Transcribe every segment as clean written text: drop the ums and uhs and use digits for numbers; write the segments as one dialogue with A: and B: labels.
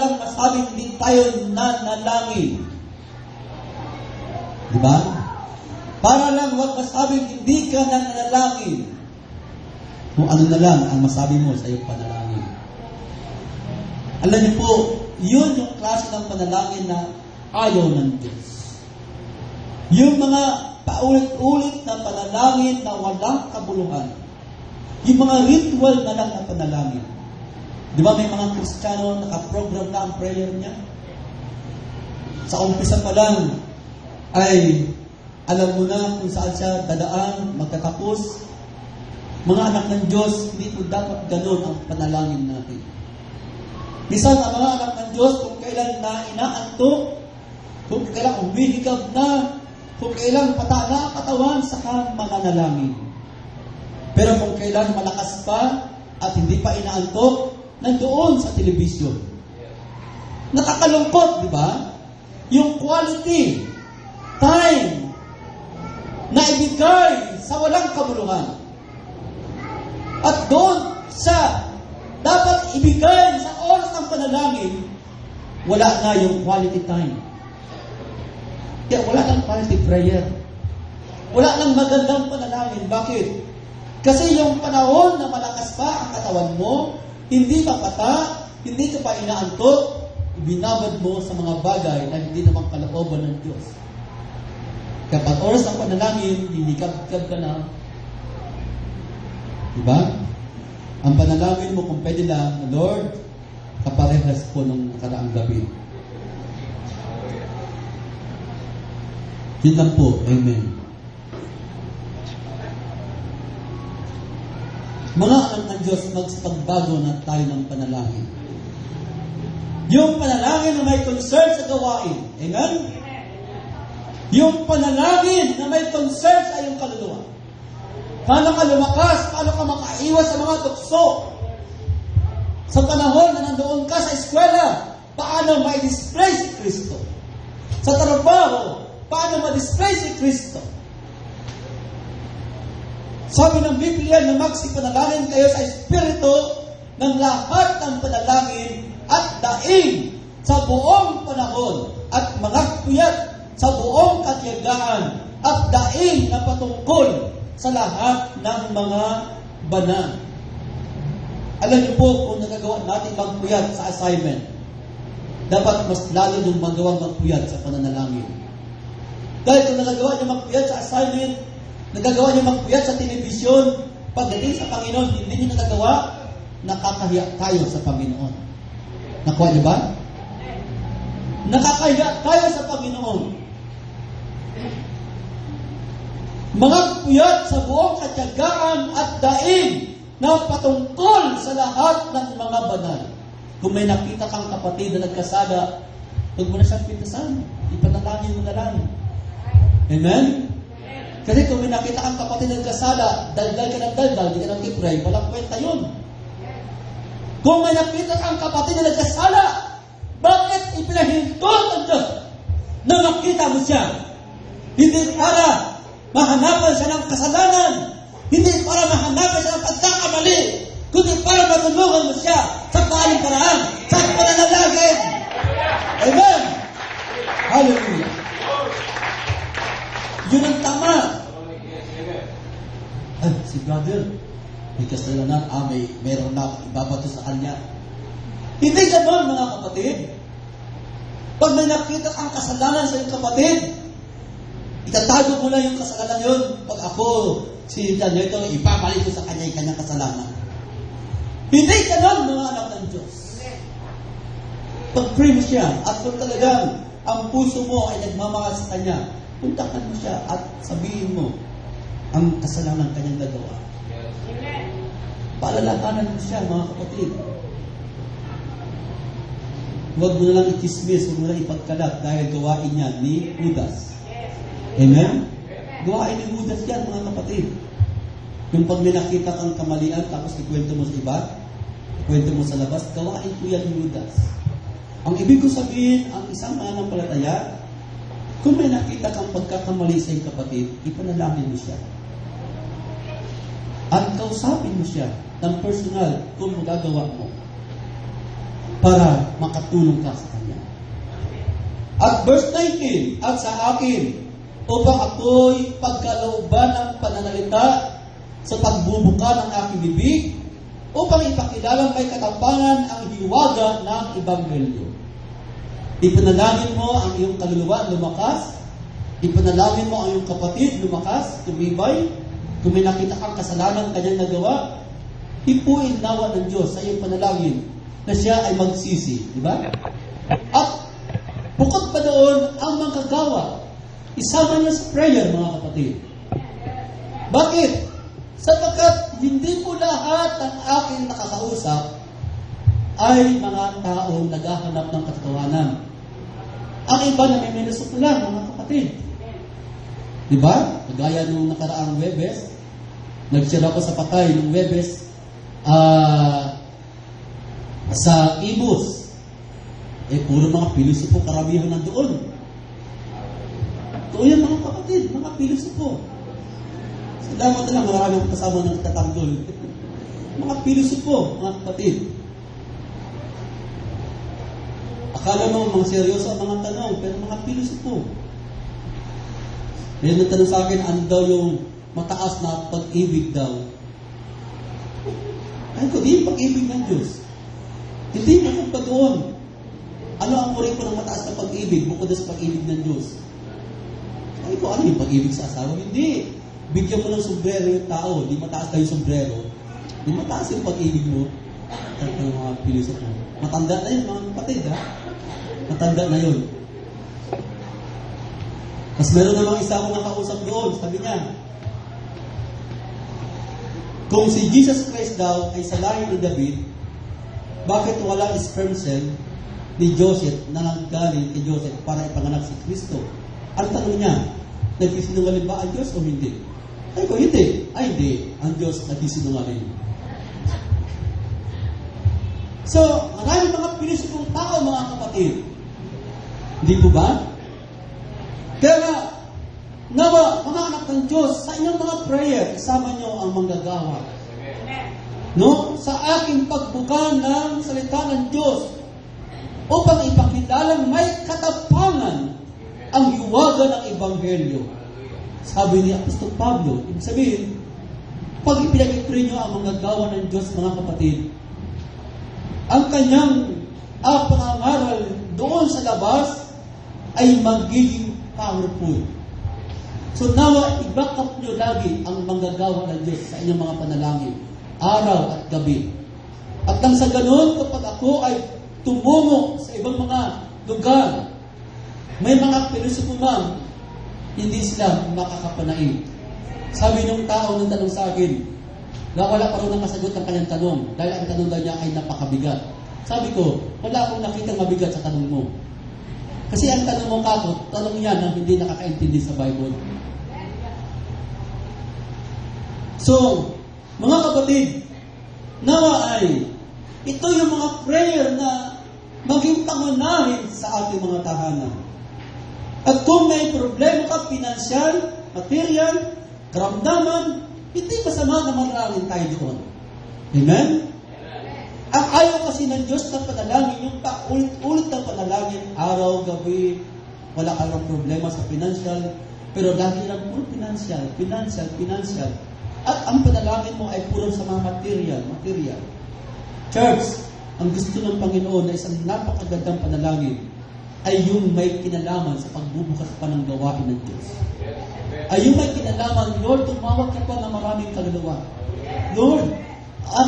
A: lang masabing hindi tayo nanalangin. Di ba? Para lang huwag masabing hindi ka nanalangin. Kung ano na lang ang masabi mo sa iyong panalangin. Alam niyo po, yun yung klase ng panalangin na ayaw ng Diyos. Yung mga paulit-ulit na panalangin na walang kabuluhan. Yung mga ritual na lang na panalangin. Di ba may mga Kristiyano nakaprogram na ang prayer niya? Sa umpisa pa lang ay alam mo na kung saan siya dadaan, magtatapos. Mga anak ng Diyos, hindi po dapat ganun ang panalangin natin. Minsan ang mga anak ng Diyos, kung kailan na inaantok, kung kailan umihigab na, kung kailan pata na ang katawan, saka mananalangin. Pero kung kailan malakas pa at hindi pa inaantok, nandoon sa telebisyon. Nakakalungkot, di ba? Yung quality, time, na ibigay sa walang kabuluhan. At doon sa dapat ibigay sa oras ng panalangin, wala na yung quality time. Kaya wala nang quality prayer. Wala nang magandang panalangin. Bakit? Kasi yung panahon na malakas pa ang katawan mo, hindi pa pata, hindi ka pa inaantok, ibinabad mo sa mga bagay na hindi naman kalooban ng Diyos. Kapag oras ng panalangin, hinikab-kab ka na. Diba? Ang panalangin mo kung pwede lang, Lord, kaparehas po nung nakaraang gabi. Yun lang po. Amen. Mga anak ng Diyos, magsipagbago na tayo ng panalangin. Yung panalangin na may concern sa gawain. Amen? Yung panalangin na may concern sa iyong kaluluwa. Paano ka lumakas? Paano ka makaiwas sa mga tukso? Sa panahon na nandoon ka sa eskwela, paano ma-display si Kristo? Sa trabaho, paano ma-display si Kristo? Sabi ng Biblia na magsipanalangin kayo sa Espiritu ng lahat ng panalangin at daing sa buong panahon at mga puyat sa buong katiyagaan at daing na patungkol sa lahat ng mga banal. Alam niyo po, kung nagagawa natin magpuyat sa assignment, dapat mas lalo yung magawang magpuyat sa pananalangin. Dahil kung nagagawa niyo magpuyat sa assignment, nagagawa niyo magpuyat sa telebisyon, pagdating sa Panginoon, hindi niyo nagagawa, nakakahiya tayo sa Panginoon. Nakuha niyo ba? Nakakahiya tayo sa Panginoon. Mga puyat sa buong katiyagaan at daing na patungkol sa lahat ng mga banal. Kung may nakita kang kapatid na nagkasala, huwag mo na siyang pintasan. Ipanalangin mo na lang. Amen? Kasi kung may nakita kang kapatid na nagkasala, daldal ka ng daldal, hindi ka nang kipray, walang kwenta yun. Kung may nakita kang kapatid na nagkasala, bakit ipinahintol ng Diyos na makita mo siya? Hindi para mahanapan siya ng kasalanan, hindi para mahanapan siya ng pagkakamali, kundi para matulungan mo siya sa paaling paraan, sa pananalangin. Amen? Hallelujah. Yun ang tama. Ay, si brother, may kasalanan, meron na ibabato sa kanya. Hindi ganoon, mga kapatid. Pag may nakita kang kasalanan sa iyong kapatid, itatago mo na yung kasalanan yun. Pag ako, si Daniel, ito, ipapalik ko sa kanya yung kanyang kasalanan. Hindi ganoon, mga anak ng Diyos. Pag-pray mo siya, at kung talagang ang puso mo ay nagmamahal sa kanya, puntakan mo siya at sabihin mo ang kasalanan kanyang nagawa. Paalalahanan mo siya, mga kapatid. Huwag mo na lang ikismis, huwag mo na lang ipagkalat dahil gawain niya ni Judas. Amen? Gawain ni Judas yan, mga kapatid. Yung pag may nakita kang kamalian, tapos ikwento mo sa iba, ikwento mo sa labas, gawain ko yan ni Judas. Ang ibig ko sabihin, ang isang mananampalataya, kung may nakita kang pagkakamali sa iyong kapatid, ipanalangin mo siya. At kausapin mo siya ng personal kung magagawa mo. para makatulong ka sa Kanya. At verse 19, at sa akin, upang ako'y pagkalooban ng pananalita sa pagbubuka ng aking bibig, upang ipakilala may katapangan ang hiwaga ng Ebanghelyo. Ipanalangin mo ang iyong kaluluwa lumakas, ipanalangin mo ang iyong kapatid lumakas, tumibay, kung may nakita kang kasalanan kanyang nagawa, hipuin nawa ng Diyos sa iyong panalangin na siya ay magsisi. Di ba? At bukod pa doon, ang manggagawa, isama niyo sa prayer, mga kapatid. Bakit? Sapagkat hindi po lahat ng aking nakakausap ay mga taong naghahanap ng katotohanan. Ang iba na may minusok lang, mga kapatid. Diba? Gaya nung nakaraang Webes, nag-share ako sa patay ng Webes sa Ibus. Puro mga pilosopo karamihan nandoon. Ito yan, mga kapatid, mga pilosopo. Salamat na lang, maraming kasama ng tatanggol. Mga pilosopo, mga kapatid. Akala mo mga seryoso ang mga tanong, pero mga pilosopo. Ngayon nagtanong sa akin, ano daw yung mataas na pag-ibig daw? Ay ko, di yung pag-ibig ng Diyos. Hindi mo kung pa doon. Ano ang muring ko ng mataas na pag-ibig bukod sa pag-ibig ng Diyos? Ay ko, ano yung pag-ibig sa asawa? Hindi. Bigyan mo ng sombrero yung tao. Di mataas na yung sombrero. Di mataas yung pag-ibig mo. At yung mga pilosopo. Matanda na yun, mga kapatid, ha? Matanda na yun. Mas meron namang isa akong nakausap doon. Sabi niya, kung si Jesus Christ daw ay sa lahi ni David, bakit wala sperm cell ni Joseph na nanggaling kay Joseph para ipanganak si Kristo? Ang tanong niya, nagsisinungaling ba ang Diyos o hindi? Ay ko, hindi. Ay hindi. Ang Diyos nagsisinungaling. So, maraming mga pinisipong tao, mga kapatid. Hindi po ba? Kaya, nawa, mga anak ng Diyos, sa inyong mga prayer, isama nyo ang manggagawa. No? Sa aking pagbuka ng salita ng Diyos, upang ipakilala may katapangan ang hiwaga ng Ebanghelyo. Sabi ni Apostol Pablo, ibig sabihin, pag ipinag-pray nyo ang manggagawa ng Diyos, mga kapatid, ang kanyang pangangaral doon sa labas ay magiging powerful. So nawa, i-back up nyo lagi ang manggagawa ng Diyos sa inyong mga panalangin, araw at gabi. At nang sa ganun, kapag ako ay tumungo sa ibang mga lugar, may mga pilosopo man, hindi sila makakapanain. Sabi nung tao nang tanong sa akin, na wala pa rin nakasagot ang kanyang tanong, dahil ang tanong daw niya ay napakabigat. Sabi ko, wala akong nakitang mabigat sa tanong mo. Kasi ang tanong mo kako, tanong niya na hindi nakakaintindi sa Bible. So, mga kapatid, nawa ay, ito yung mga prayer na maging pangunahin sa ating mga tahanan. At kung may problema ka, pinansyal, material, karamdaman, hindi masama na manalangin tayo doon. Amen? Ang ayaw kasi ng Diyos na panalangin, yung paulit-ulit na panalangin, araw, gabi, wala kang problema sa financial, pero lagi lang puro financial. At ang panalangin mo ay puro sa mga material. Church, ang gusto ng Panginoon na isang napakagandang panalangin ay yung may kinalaman sa pagbubukas pa ng gawain ng Diyos. Ay yung may kinalaman, Lord, tumawag ka pa ng maraming kaluluwa. Lord,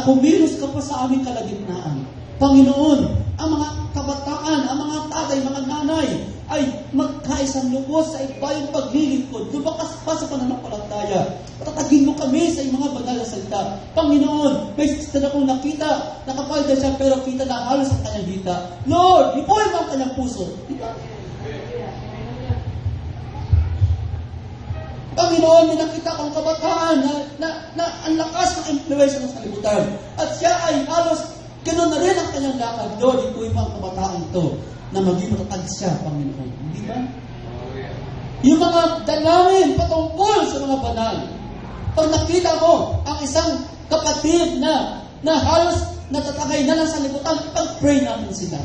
A: kumilos ka pa sa aming kalagitnaan. Panginoon, ang mga kabataan, ang mga tatay, mga nanay, ay magkaisang lubos sa ibayang paglilingkod. Lumakas pa sa pananampalataya. Patatagin mo kami sa mga banal na salita. Panginoon, may sister akong nakita, nakapalda siya, pero kita na halos ang kanyang hita. Lord, ipoy mo ang kanyang puso. Diba? Panginoon, may nakita kong kabataan na ang lakas ng influensya ng salibutan. At siya ay halos ganoon na rin ang kanyang lakad. Lord, ipoy mo ang kabataan ito na maging matatag siya, Panginoon. Hindi ba? Yung mga dalangin patungkol sa mga banal. Pag nakita mo ang isang kapatid na halos
B: natatagay na lang sa libutan, pag-pray natin sila.